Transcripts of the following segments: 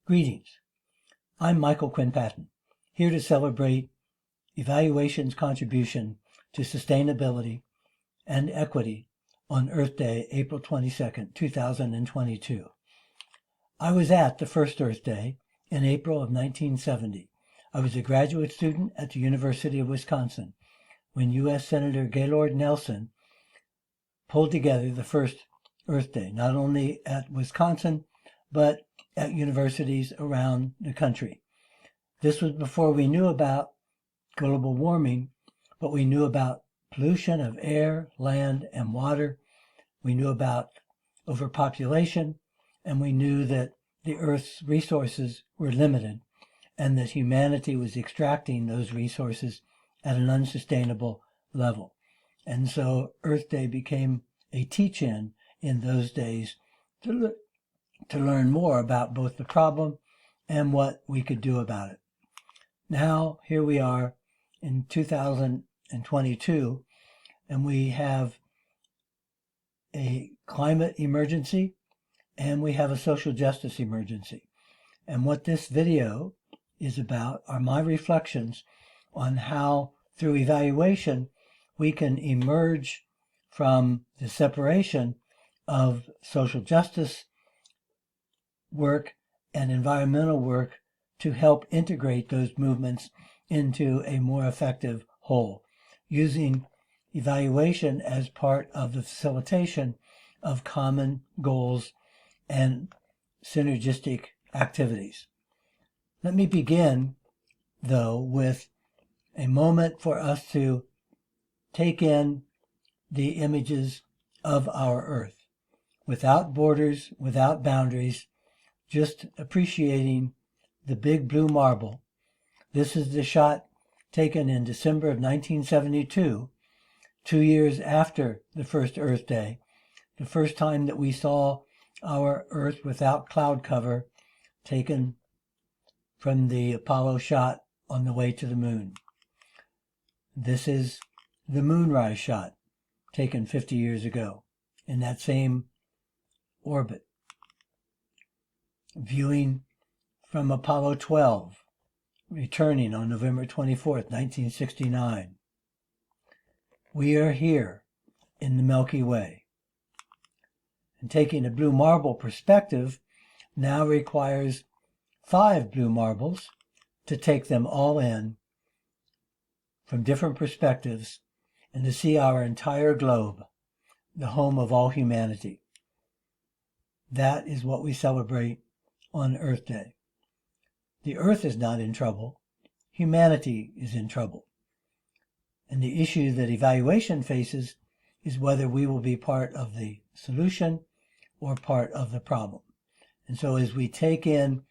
Greetings. I'm Michael Quinn Patton, here to celebrate evaluation's contribution to sustainability and equity on Earth Day, April 22nd, 2022. I was at the first Earth Day in April of 1970. I was a graduate student at the University of Wisconsin when U.S. Senator Gaylord Nelson pulled together the first Earth Day, not only at Wisconsin, but at universities around the country. This was before we knew about global warming, but we knew about pollution of air, land, and water. We knew about overpopulation, and we knew that the Earth's resources were limited and that humanity was extracting those resources at an unsustainable level. And so Earth Day became a teach-in those days to learn more about both the problem and what we could do about it. Now, here we are in 2022, and we have a climate emergency and we have a social justice emergency. And what this video is about are my reflections on how, through evaluation, we can emerge from the separation of social justice work and environmental work to help integrate those movements into a more effective whole, using evaluation as part of the facilitation of common goals and synergistic activities. Let me begin, though, with a moment for us to take in the images of our Earth, without borders, without boundaries, just appreciating the big blue marble. This is the shot taken in December of 1972, 2 years after the first Earth Day, the first time that we saw our Earth without cloud cover, taken from the Apollo shot on the way to the moon. This is the moonrise shot taken 50 years ago in that same orbit. Viewing from Apollo 12, returning on November 24th, 1969. We are here in the Milky Way. And taking a blue marble perspective now requires 5 blue marbles to take them all in from different perspectives and to see our entire globe, the home of all humanity. That is what we celebrate on Earth Day. The Earth is not in trouble. Humanity is in trouble. And the issue that evaluation faces is whether we will be part of the solution or part of the problem. And so as we take in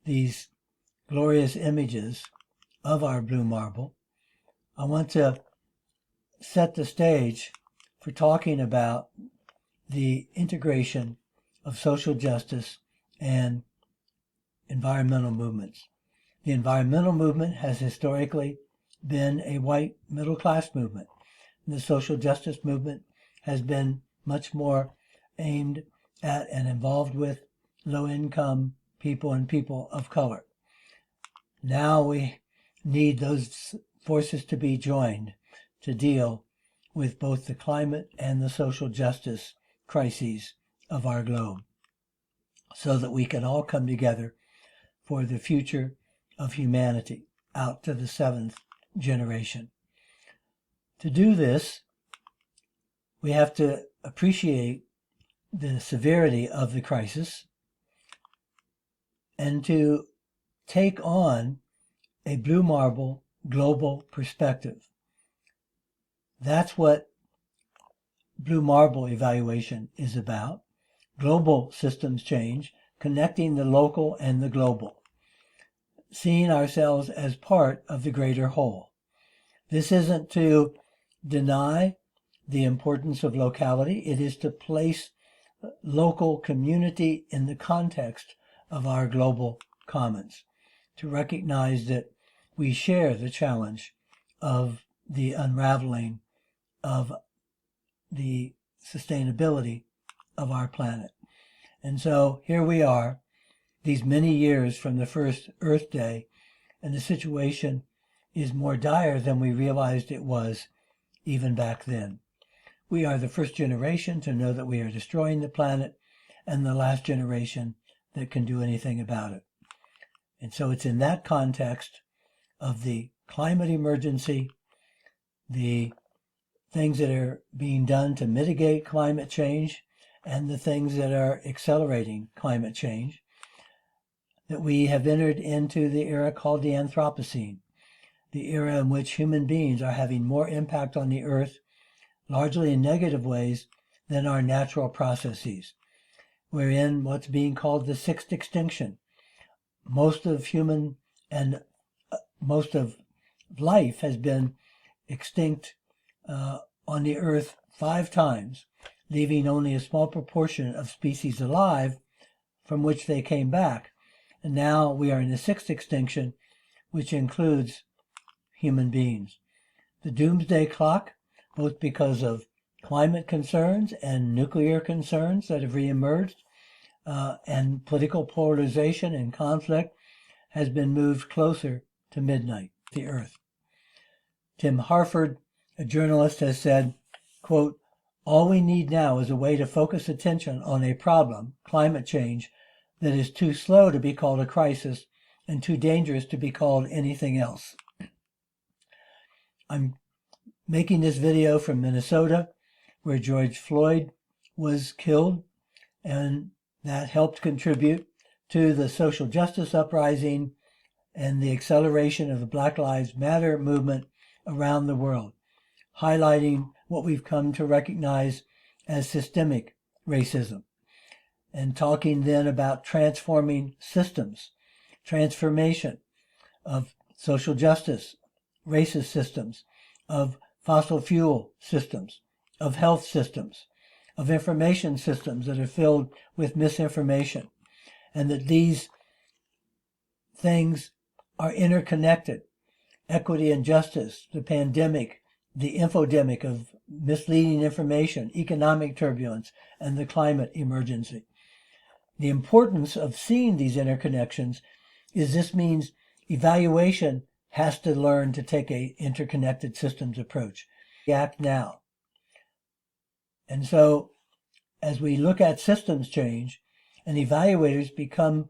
these glorious images of our blue marble, I want to set the stage for talking about the integration of social justice and environmental movements. The environmental movement has historically been a white middle-class movement. The social justice movement has been much more aimed at and involved with low-income people and people of color. Now we need those forces to be joined to deal with both the climate and the social justice crises of our globe, so that we can all come together for the future of humanity out to the 7th generation. To do this, we have to appreciate the severity of the crisis and to take on a blue marble global perspective. That's what blue marble evaluation is about. Global systems change, connecting the local and the global, seeing ourselves as part of the greater whole. This isn't to deny the importance of locality. It is to place local community in the context of our global commons, to recognize that we share the challenge of the unraveling of the sustainability of our planet. And so here we are these many years from the first Earth Day, and the situation is more dire than we realized it was even back then. We are the first generation to know that we are destroying the planet, and the last generation that can do anything about it. And so it's in that context of the climate emergency, the things that are being done to mitigate climate change, and the things that are accelerating climate change, that we have entered into the era called the Anthropocene, the era in which human beings are having more impact on the earth, largely in negative ways, than our natural processes. We're in what's being called the sixth extinction. Most of human and most of life has been extinct on the earth 5 times, leaving only a small proportion of species alive from which they came back. And now we are in the sixth extinction, which includes human beings. The doomsday clock, both because of climate concerns and nuclear concerns that have reemerged, and political polarization and conflict, has been moved closer to midnight, the earth. Tim Harford, a journalist, has said, quote, "All we need now is a way to focus attention on a problem, climate change, that is too slow to be called a crisis and too dangerous to be called anything else." I'm making this video from Minnesota, where George Floyd was killed, and that helped contribute to the social justice uprising and the acceleration of the Black Lives Matter movement around the world, highlighting what we've come to recognize as systemic racism, and talking then about transforming systems, transformation of social justice, racist systems, of fossil fuel systems, of health systems, of information systems that are filled with misinformation, and that these things are interconnected. Equity and justice, the pandemic, the infodemic of misleading information, economic turbulence, and the climate emergency. The importance of seeing these interconnections is this means evaluation has to learn to take an interconnected systems approach. Act now. And so as we look at systems change, and evaluators become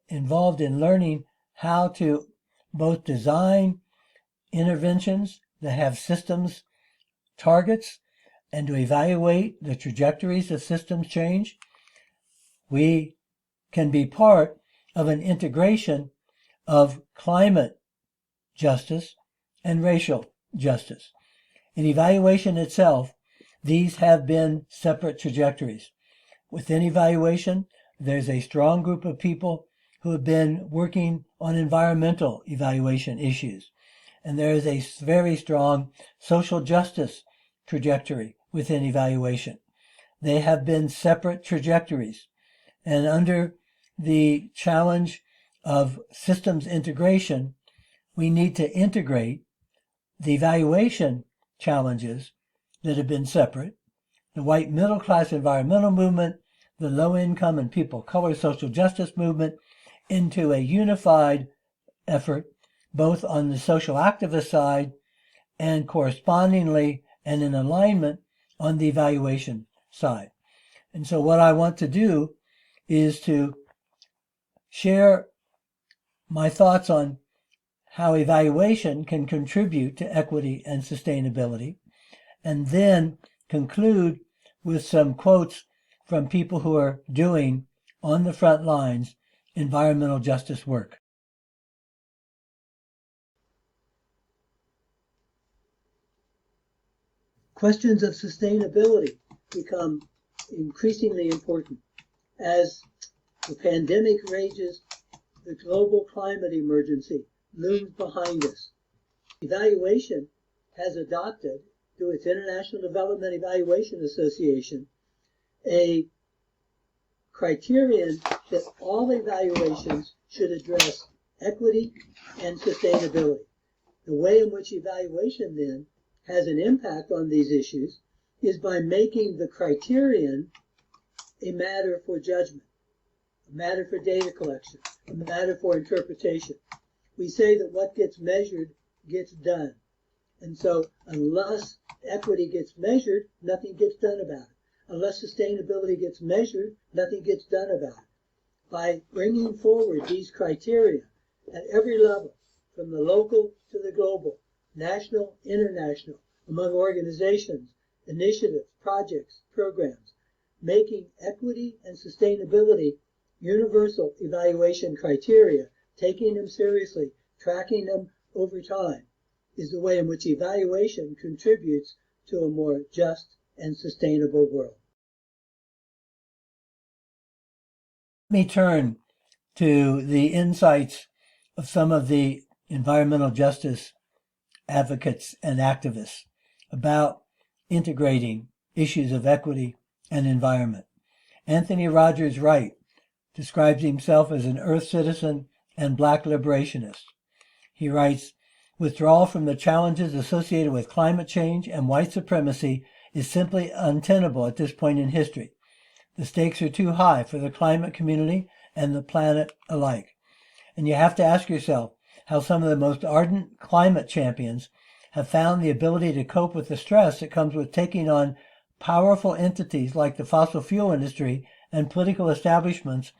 involved in learning how to both design interventions that have systems targets and to evaluate the trajectories of systems change, we can be part of an integration of climate justice and racial justice. In evaluation itself, these have been separate trajectories. Within evaluation, there's a strong group of people who have been working on environmental evaluation issues. And there is a very strong social justice trajectory within evaluation. They have been separate trajectories. And under the challenge of systems integration, we need to integrate the evaluation challenges that have been separate, the white middle class environmental movement, the low income and people of color social justice movement, into a unified effort, both on the social activist side and correspondingly and in alignment on the evaluation side. And so what I want to do is to share my thoughts on how evaluation can contribute to equity and sustainability, and then conclude with some quotes from people who are doing on the front lines environmental justice work. Questions of sustainability become increasingly important as the pandemic rages, the global climate emergency looms behind us. Evaluation has adopted, through its International Development Evaluation Association, a criterion that all evaluations should address equity and sustainability. The way in which evaluation then has an impact on these issues is by making the criterion a matter for judgment, a a matter for data collection, a matter for interpretation. We say that what gets measured gets done. And so unless equity gets measured, nothing gets done about it. Unless sustainability gets measured, nothing gets done about it. By bringing forward these criteria at every level, from the local to the global, national, international, among organizations, initiatives, projects, programs, making equity and sustainability universal evaluation criteria, taking them seriously, tracking them over time, is the way in which evaluation contributes to a more just and sustainable world. Let me turn to the insights of some of the environmental justice advocates and activists about integrating issues of equity and environment. Anthony Rogers Wright describes himself as an Earth citizen and Black liberationist. He writes, "Withdrawal from the challenges associated with climate change and white supremacy is simply untenable at this point in history. The stakes are too high for the climate community and the planet alike." And you have to ask yourself how some of the most ardent climate champions have found the ability to cope with the stress that comes with taking on powerful entities like the fossil fuel industry and political establishments,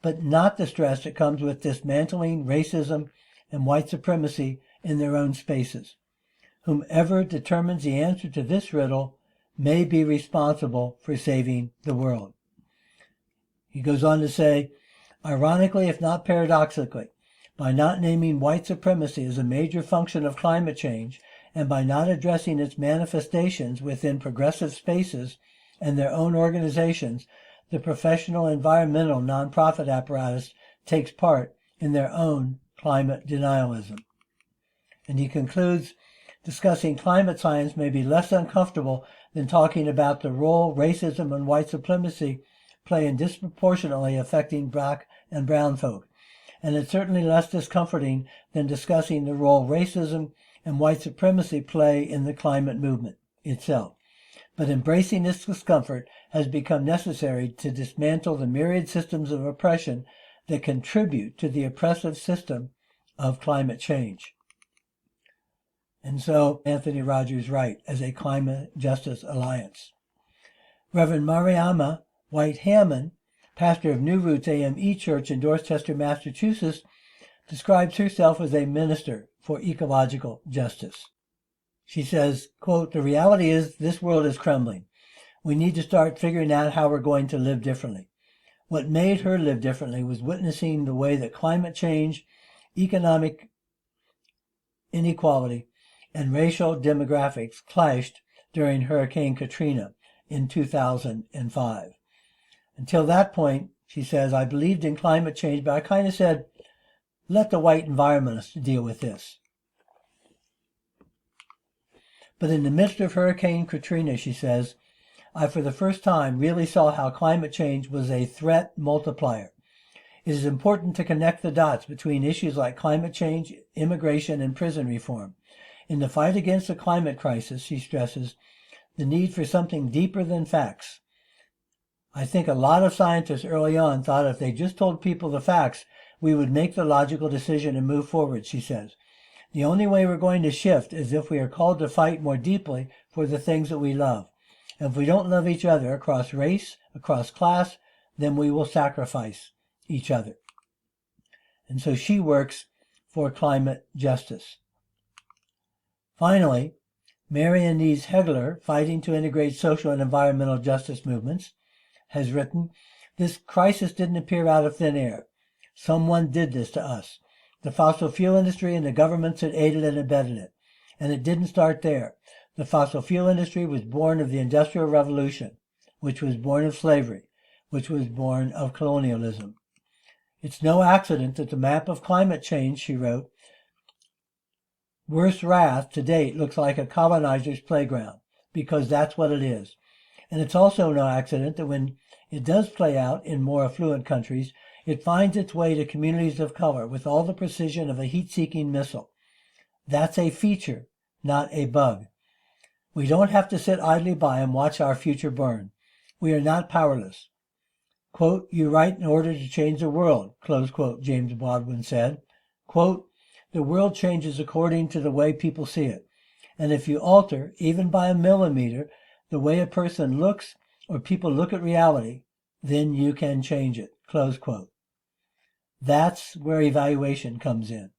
but not the stress that comes with dismantling racism and white supremacy in their own spaces. Whomever determines the answer to this riddle may be responsible for saving the world. He goes on to say, ironically, if not paradoxically, by not naming white supremacy as a major function of climate change and by not addressing its manifestations within progressive spaces and their own organizations, the professional environmental nonprofit apparatus takes part in their own climate denialism. And he concludes, discussing climate science may be less uncomfortable than talking about the role racism and white supremacy play in disproportionately affecting Black and brown folk. And it's certainly less discomforting than discussing the role racism and white supremacy play in the climate movement itself. But embracing this discomfort has become necessary to dismantle the myriad systems of oppression that contribute to the oppressive system of climate change. And so Anthony Rogers Wright as a Climate Justice Alliance. Reverend Mariama White Hammond, pastor of New Roots AME Church in Dorchester, Massachusetts, describes herself as a minister for ecological justice. She says, quote, "The reality is this world is crumbling. We need to start figuring out how we're going to live differently." What made her live differently was witnessing the way that climate change, economic inequality, and racial demographics clashed during Hurricane Katrina in 2005. Until that point, she says, I believed in climate change, but I kind of said, let the white environmentalists deal with this. But in the midst of Hurricane Katrina, she says, I for the first time really saw how climate change was a threat multiplier. It is important to connect the dots between issues like climate change, immigration, and prison reform. In the fight against the climate crisis, she stresses, the need for something deeper than facts. I think a lot of scientists early on thought if they just told people the facts, we would make the logical decision and move forward, she says. The only way we're going to shift is if we are called to fight more deeply for the things that we love. And if we don't love each other across race, across class, then we will sacrifice each other. And so she works for climate justice. Finally, Marian Nils Hedler, fighting to integrate social and environmental justice movements, has written, this crisis didn't appear out of thin air. Someone did this to us. The fossil fuel industry and the governments had aided and abetted it. And it didn't start there. The fossil fuel industry was born of the Industrial Revolution, which was born of slavery, which was born of colonialism. It's no accident that the map of climate change, she wrote, worst wrath to date looks like a colonizer's playground, because that's what it is. And it's also no accident that when it does play out in more affluent countries, it finds its way to communities of color with all the precision of a heat-seeking missile. That's a feature, not a bug. We don't have to sit idly by and watch our future burn. We are not powerless. Quote, "You write in order to change the world," close quote, James Baldwin said. Quote, "The world changes according to the way people see it. And if you alter, even by a millimeter, the way a person looks or people look at reality, then you can change it," close quote. That's where evaluation comes in.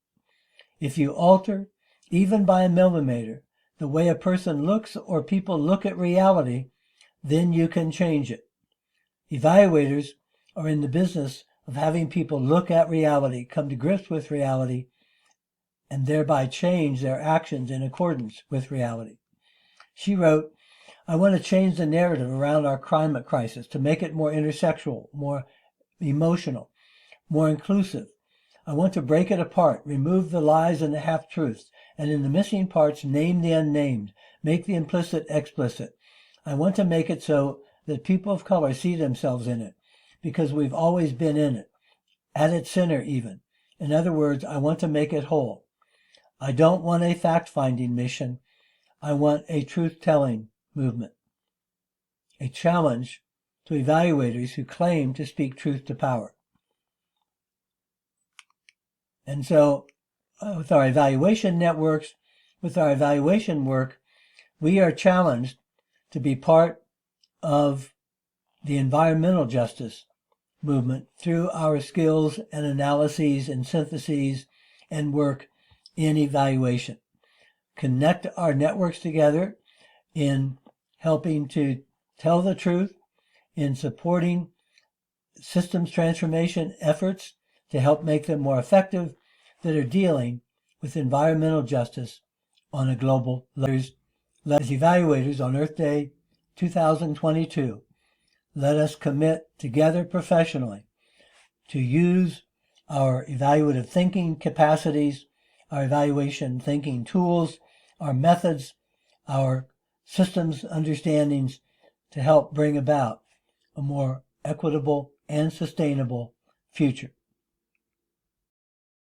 If you alter, even by a millimeter, the way a person looks or people look at reality, then you can change it. Evaluators are in the business of having people look at reality, come to grips with reality, and thereby change their actions in accordance with reality. She wrote, "I want to change the narrative around our climate crisis to make it more intersectional, more emotional, more inclusive. I want to break it apart, remove the lies and the half-truths, and in the missing parts, name the unnamed, make the implicit explicit. I want to make it so that people of color see themselves in it, because we've always been in it, at its center even. In other words, I want to make it whole. I don't want a fact-finding mission. I want a truth-telling movement." A challenge to evaluators who claim to speak truth to power. And so, with our evaluation networks, with our evaluation work, we are challenged to be part of the environmental justice movement through our skills and analyses and syntheses and work in evaluation. Connect our networks together in helping to tell the truth, in supporting systems transformation efforts to help make them more effective, that are dealing with environmental justice on a global level. As evaluators on Earth Day 2022, let us commit together professionally to use our evaluative thinking capacities, our evaluation thinking tools, our methods, our systems understandings to help bring about a more equitable and sustainable future.